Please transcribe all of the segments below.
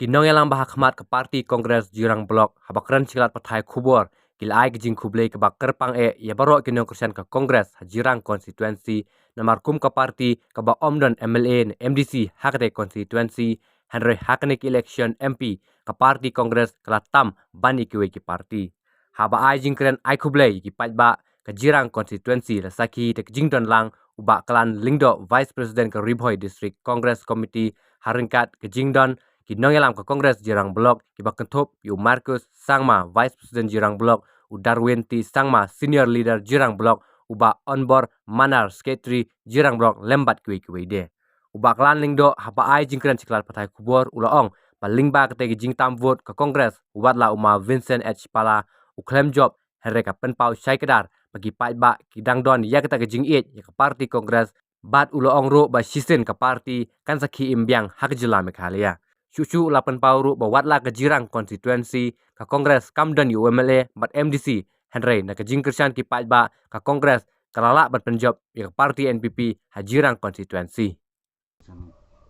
Kinong yang bahak khmat ke parti Kongres Jurang Blok habakran silat patai kubur kilai gejing kublai ke bakar pang ya barok kinong kersian ke Kongres Jirang konstituensi namarkum ke parti ke ba omdon MLA MDC hakde konstituensi Henry Hakenik election MP ke parti Kongres kelatam bani kiwe ki parti haba ai jingkren ai kublai ki ba ke Jirang konstituensi lasaki te jingdon lang uba klan lingdo vice president ke Ribhoi district Congress committee haringkat ke jingdon Kinong yalam ke Kongres Jirang Blok kiba kentop yu Marcus Sangma Vice President Jirang Blok u Darwin T Sangma Senior Leader Jirang Blok uba onbor Manar Secretary Jirang Blok lembat kuwi de uba klan lingdo haba ai jingkran ciklat patai kubur ulaong palingba kete jing tam vote ke Kongres watla uma Vincent H Pala u claim job hereka penpau syai kedar bagi ba kidang don ya kete jing ya ke parti Kongres bat ulaong ro ba sisin ke parti kan saki imbiang hak jela mekhalia Cucu 8 pauru bawatlah ke Jirang konstituensi ke Kongres Kamdan UMLA bat MDC Henry na ke jingkersan ki ba ke Kongres kalala bat penjob ya ke parti NPP Hajirang konstituensi.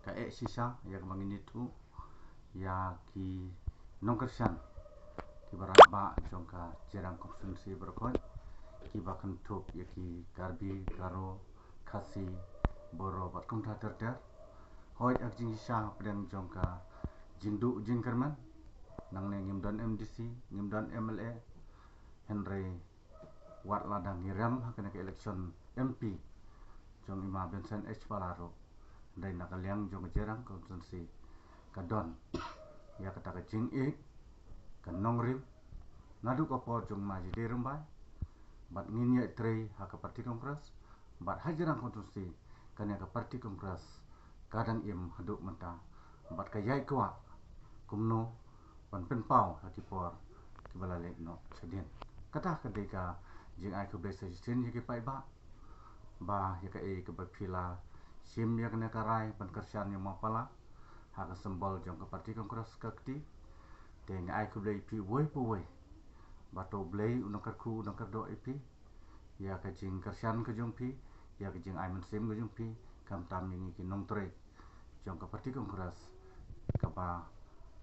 Ka sisa ya mangin itu ya ki nongkersan ki baraba jongka Jirang konstituensi berkon ki bakan tup ya ki Garbi Garo Khasi Boro bat kumta terder hoi ak jing sisa pedang jongka jingdu jingkerman nang ne ngimdan MDC ngimdan MLA Henry wat ladang ngiram hakena ke election MP jong ima Vincent H Palaro dai nakaliang jong Jirang konstituensi kadon ya kata ke jing kanong rim nadu ko po jong maji de rumbai bat nginya tre hak parti Kongres bat Hajirang konstituensi kanya ke parti Kongres kadang im haduk menta bat kayai kwa kumno pan penpau hatipor kibala lekno sedin kata ketika jing ai kublai sesin yake pai ba yaka ke bapila sim yak ne karai pan kersian yang mapala hak sembol jong ke parti Kongres kakti teng ai kublai pi woi pu woi bato blai unang karku unang kardo ipi ya ka jing kersian ke jong pi ya ka jing ai mensim ke jong pi kam tam ini ki nong tre jong ke parti Kongres kapa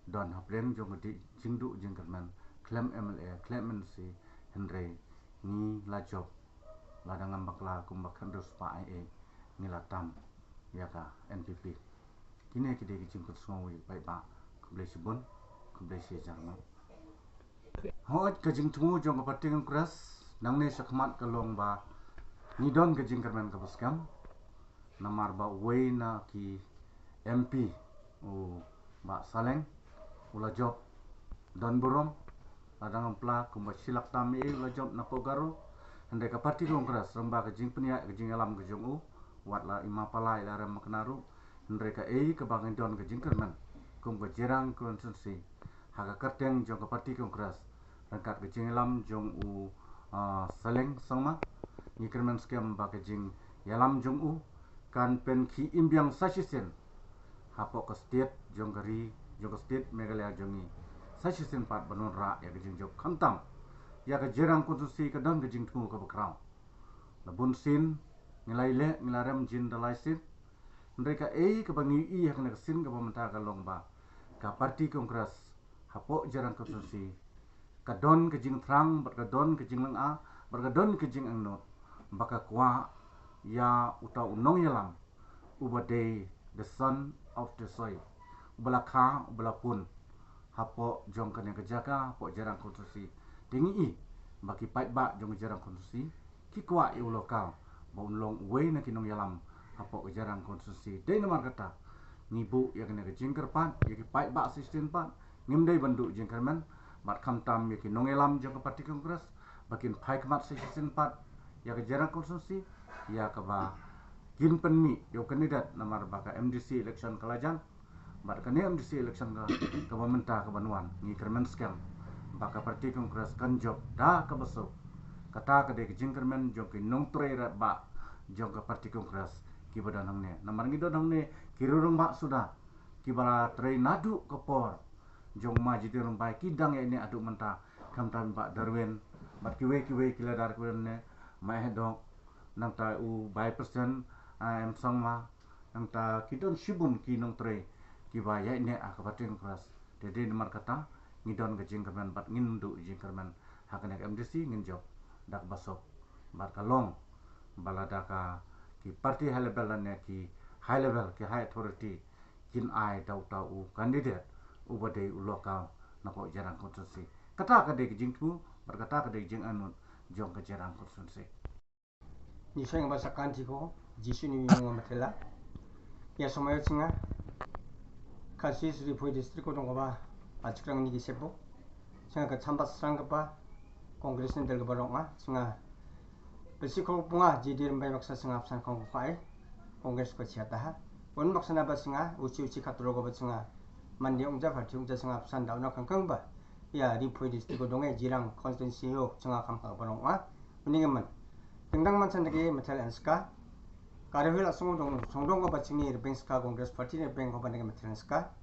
don haplem jong di jingdu jingkerman klem MLA klem NC Henry ni lajob ladang bakla kumbak dos pa ai ni latam ya ka NPP kini kide jingkut songi bai ba kublai sibun kublai si jarno hot ke jing tumu jong ke parti Kongres nang ne sakmat kalong ba ni don ke jingkerman ke baskam namar ba na ki MP o ba saleng ula job don burom ladang ampla kumba silak tami ula job na pogaro hande ka parti Kongres ramba ka jing penia ka jing alam ka jong u watla ima pala ila ram maknaru hande ka ke bangin don ka jing kerman kumba Jirang konstituensi haka kerteng jong ka parti Kongres rangkat ka jing alam jong u saleng sangma ni kerman skem ba ka jing yalam jong u kan pen ki imbiang sasisen hapok ke state jong kari jong state Meghalaya jongi sasisen pat banon ra ya ke jing jok kantang ya ke Jirang konstituensi ke don ke jing tu ke bakrau labun sin ngilai le ngilarem jin dalai sin mereka ke bangi ya ke sin ke pementa ke longba ka parti Kongres hapok Jirang konstituensi ka don ke jing trang bat ka don ke jing lang a bat ka don ke jing ang not baka kwa ya uta unong yalam ubade the son of the soil ubala kha ubala pun hapo jong kan yang kejaga hapo Jirang konstituensi tingi baki pait ba jong Jirang konstituensi ki kwa eu lokal bon long we na kinong yalam hapo Jirang konstituensi de nomor kata nibu ya kena ke jingker pan ya ki pait ba assistant pan ngimdai bandu jingkerman bat kham tam ya kinong yalam jong ke parti Kongres bakin pai kemat assistant pan ya ke Jirang konstituensi ya ke ba gin penmi yo kandidat nomor baka MDC election kalajan bat kani MDC election ke pementa ke Banuan ni kermen scam baka parti Kongres kan job da ke besok kata ke de jingkermen jong ki nong tre rat ba jong ke parti Kongres ki badan hang ne nomor ngi don hang ne ki rurung ba sudah ki bala tre nadu ke por jong ma jidi rung bai ki dang ini adu menta kam tam ba Darwin bat ki we ki ladar ku ne ma hedok nang ta u bai persen em sangma nang ta kidon shibun ki nong tre ki ba ya ne a ka parti Kongres Jadi nomor kata ngidon ke jingkerman bat ngindu jingkerman hakane MDC nginjo dak basok bar kalong balada ka ki party high level ne ki high level ki high authority jin ai tau tau candidate ubade uloka nako jarang konstitusi kata ka de jingku berkata ka de jing anun jong ke jarang konstitusi ni soing basa kanti ko jisu ni mingo matela ya somayo singa kasi sri poi district ko dong ba 아직랑 니기 세보 singa ka 참바스 상가 바 kongres del barong singa besiko bunga jidir mbay maksa singa apsan kong kai kongres ko chiata ha on maksa na ba singa uci katuro go ba singa mandi ongja parti ongja singa apsan dauna kangkang ba ya ripoi district dong에 지랑 constituency yo singa kamka barong uningaman dengdang mansan dagi metal anska karehila songdong songdong ba chingni bengska kongres party ne beng ba dagi metal anska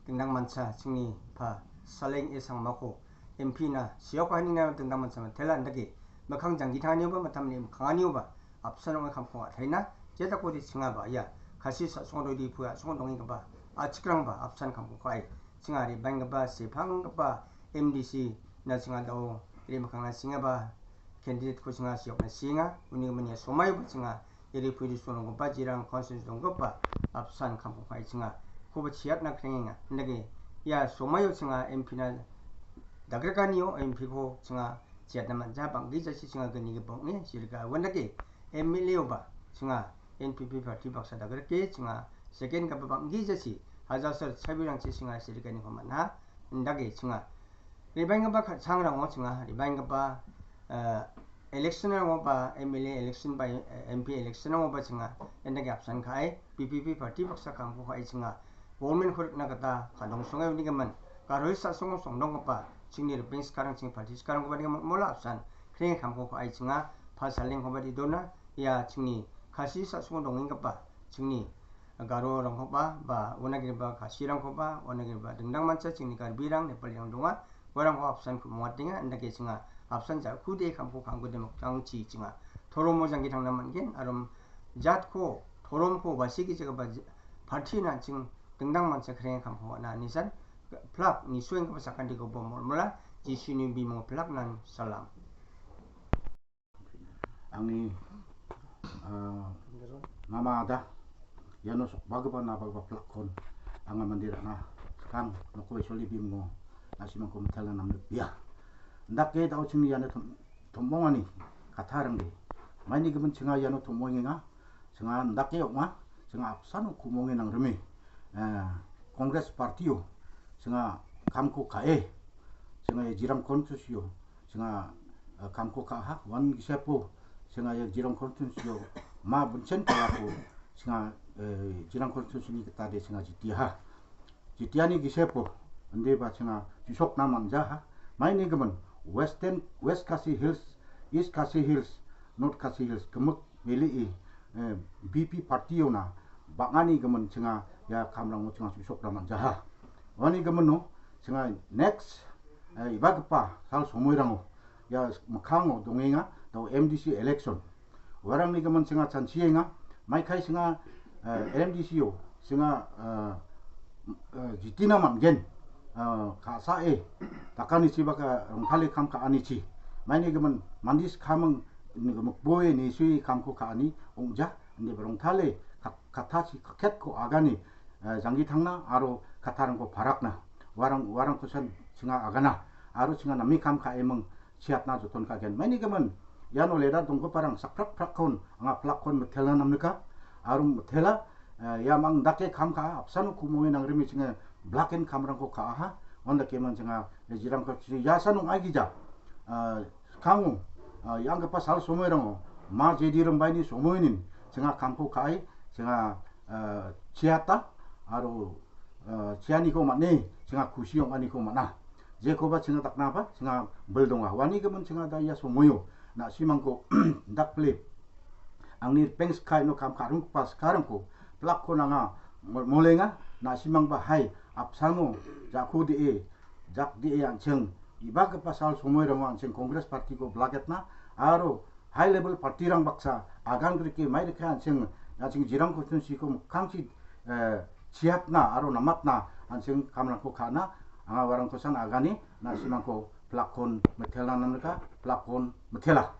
dengdang mansa chingni pa saleng esang mako MP na siok hanina dengdang mansa metal andagi makang jangi thani ba matamni khani ba apsanong kamko thaina jeta ko di singa ba ya kasi songdo di puya songdong ba achikrang ba apsan kamko kai singari bang ba sepang ba MDC na singa do ri makang na singa ba candidate ko singa siok na singa uni manya somai ba singa iri puidi sonong ba jirang consensus dong ba apsan kamko kai singa ko ba chiat na krenga ndage ya somayo singa MP na dagraganiyo MP ko singa chiat na manja banggi jasi singa gani ge bongne sirga wandage MLA ba singa NPP party baksa dagrake singa second ka banggi jasi 하자서 차비랑 지싱아 시리가니 거만나 ndage singa 리바인가 바 상랑 어 singa 리바인가 바 election ba MLA election ba MP election ba singa endage apsan khai PPP party baksa kamko khai singa government khur na kata kadong songa ni gaman karoi sa song songdong ba singni bens karang sing party karang ba ni mola apsan kring kamko khai singa pa saleng ko ba di dona ya singni kasi sa song donging ba singni garo rong ko ba onagir ba kasirang ko ba onagir ba dengdang mancha singni kar birang nepalyang donga warang ko apsan ku muatinga endage singa apsan 자 후대 감고 강고대 먹장치 징아 도로모 장기 장남만겐 아름 잣코 도롬코 바시기 제가 바 파티나 징 등당만차 그래 감고 나 니산 플랍 니 수행 거 사칸디 거 몰라 지슈니 비모 플랍 난 살람 angni namada yano sok bagaba na bagaba plakon anga mandira na kan noko isoli bimno nasimang ko metala namne ya ndake daw chingni yana tomongani katharangge maini gemen chinga yana tomonginga chinga ndake yokma chinga apsanu kumonge nang reme kongres partiyo chinga kamko kae chinga jiram konstitusiyo chinga kamko kaha wan gisepo chinga jiram konstitusiyo ma bunchen palapo chinga jiram konstitusiyo kitade chinga jitiani gisepo ande ba chinga jusok naman jaha maini gemen West Khasi Hills, East Khasi Hills, North Khasi Hills, kemuk mili BP partiyo na bangani gemen cenga ya kamrang cenga susok daman jaha. Wani gemen no cenga next ibagpa sal somoirango ya makango dongenga do MDC election. Warang ni gemen cenga chansienga mai kai cenga MDC yo cenga jitina mangen kasae takani sibaka rongthali kam ka ani chi maini gemen mandis kamang boy ni sui kamko ka ani ongja ni rongthale kathachi ket ko agani jangi thangna aro katharang ko parakna warang kusan singa agana aro singa nami kam ka emang siatna joton ka gen maini gemen yano leda dongko parang sakrak prakon anga plakon methela namnika aro methela ya mang dake kam ka apsanu kumonge nangrimi singa blacken kamrang ko kaha onda keman cenga jirang ko yasanung agija kangu yang ke pasal somoirang ma jedirang baini somoinin cenga kamko kai cenga ciata aro ciani ko mane cenga kusiong ani ko mana je ko ba cenga tak napa cenga beldonga wani keman cenga daya somoyo na simangko dakple angni pengs kai no kam karung pas karang ko plak ko nanga molenga na simang ba hai apsano jakku di jak di yang ceng iba ke pasal somoy ramang ceng kongres parti ko blagetna aro high level parti rang baksa agang krike mai rekha ceng ya ceng jirang ko tunsi ko kangsi ciatna aro namatna ceng kamrang ko khana anga warang kosan agani na simangko pelakon metela nanaka pelakon metela